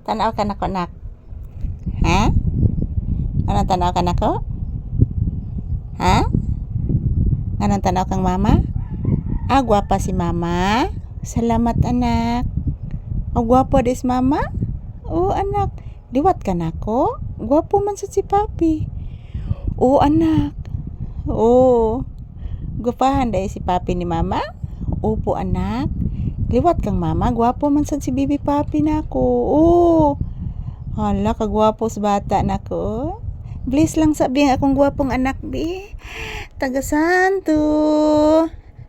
Tanaw ka nako, nak. Ha? Anong tanaw ka nako? Ha? Anong tanaw kang mama? Gwapa si mama. Salamat, anak. Gwapo des mama? Anak. Liwat ka nako? Gwapo man sad si papi. Anak. Gwapahan dahil si papi ni mama? Opo, anak. Liwat kang mama, gwapo man sad si bibi papi nako. Hala, kagwapo sa bata nako. Bless lang sabihin akong gwapong anak, bi. Taga Santo.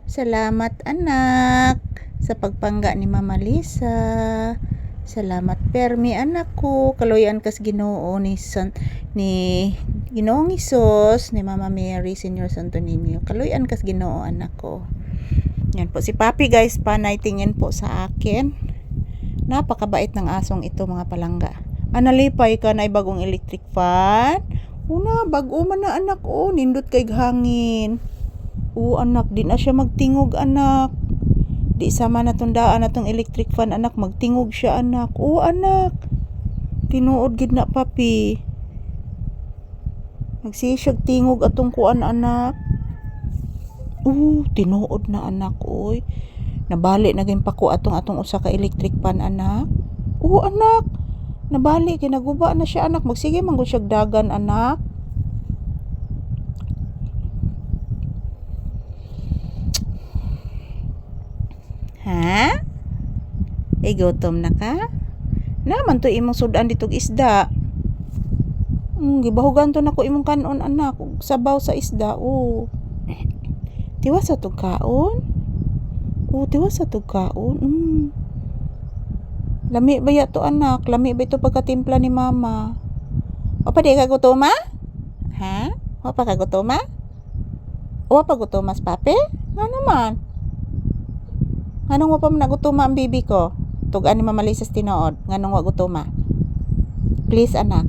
Salamat, anak, sa pagpangga ni Mama Lisa. Salamat, permi, anak ko. Kaloyan kas Ginoo ni Ginoong Isos, ni Mama Mary, Senior Santo Niño. Kaloyan kas Ginoo, anak ko. Yan po si papi, guys, panay tingin po sa akin. Napakabait ng asong ito, mga palangga. Analipay ka na bagong electric fan? Bago man na, anak. Nindot kay hangin. Anak, di na siya magtingog, anak. Di sama na tundaan na tong electric fan, anak. Magtingog siya, anak. Anak. Tinuod gid na, papi. Nagsisiyag tingog atong kuan, anak. Tinuod na, anak. Nabali na gayud pa ko atong usa ka electric fan, anak. Anak. Nabali kay naguba na siya, anak. Magsige man gud siya dagan, anak. Ha? Gutom na ka? Naman to imong sudan ditog isda. Gibahugan to nako imong kanon, anak. Sabaw sa isda. Tiwas sa tug kaon? Tiwas sa tug kaon. Lami ba ya to, anak? Lami ba ito pagkatimpla ni mama? Pa di ka gutoma? Ha? Pa ka gutoma? Pa gutomas, pape? Nga naman. Anong wa pa man nagutuma ang bibi ko? Tugaan ni Mama Lisa tinuod, nganong wa gutuma? Please, anak.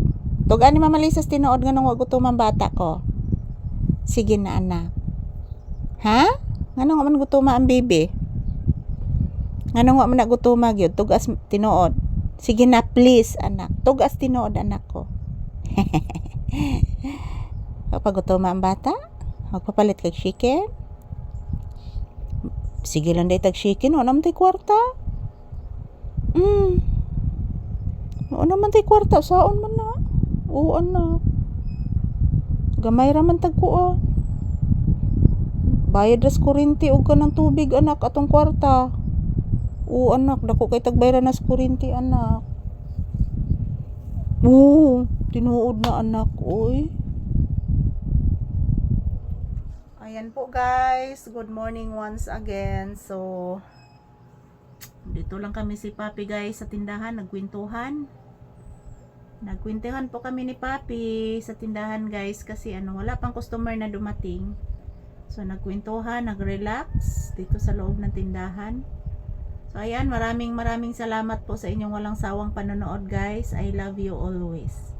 Tugaan ni Mama Lisa tinuod, nganong wa gutuma ang bata ko? Sige na, anak. Ha? Nganong wa man gutuma ang bibi? Nganong wa man nagutuma gyud? Tugas tinuod. Sige na, please, anak. Tugas tinuod, anak ko. Pag gutuma ang bata? Magpapalit kag chicken? Sige lang day tag chicken, naman tay kwarta. Naman tay kwarta, saon man na. Anak. Gamay ra man tag kuan. Bayad ras kuryente ug kanang tubig, anak, atong kwarta. Anak, dako kay tagbayran nas kuryente, anak. Tinuod na, anak, Ayan po, guys, good morning once again. So dito lang kami si papi, guys, sa tindahan. Nagkwentuhan po kami ni papi sa tindahan, guys, kasi wala pang customer na dumating. So nagkwentuhan, nagrelax dito sa loob ng tindahan. So ayan, maraming salamat po sa inyong walang sawang panonood, guys. I love you always.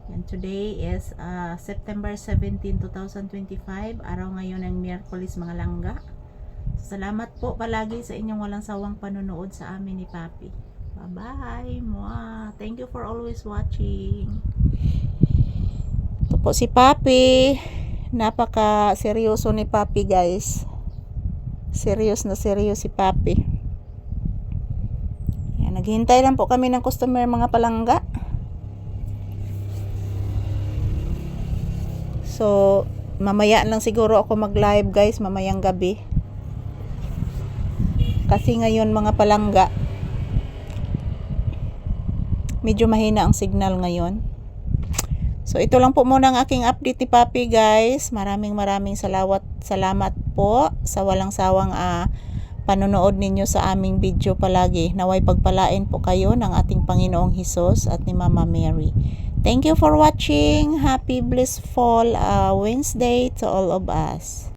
And today is September 17, 2025. Araw ngayon ng Miyerkules, mga langga. Salamat po palagi sa inyong walang sawang panonood sa amin ni Papi. Bye-bye. Thank you for always watching. Ito po si Papi. Napaka seryoso ni Papi, guys. Serious na serious si Papi. Yan, naghihintay lang po kami ng customer, mga palangga. So, mamaya lang siguro ako mag-live, guys, mamayang gabi. Kasi ngayon, mga palangga, medyo mahina ang signal ngayon. So, ito lang po muna ang aking update ni Papi, guys. Maraming salamat po sa walang sawang panonood ninyo sa aming video palagi. Naway pagpalain po kayo ng ating Panginoong Hesus at ni Mama Mary. Thank you for watching. Happy blissful Wednesday to all of us.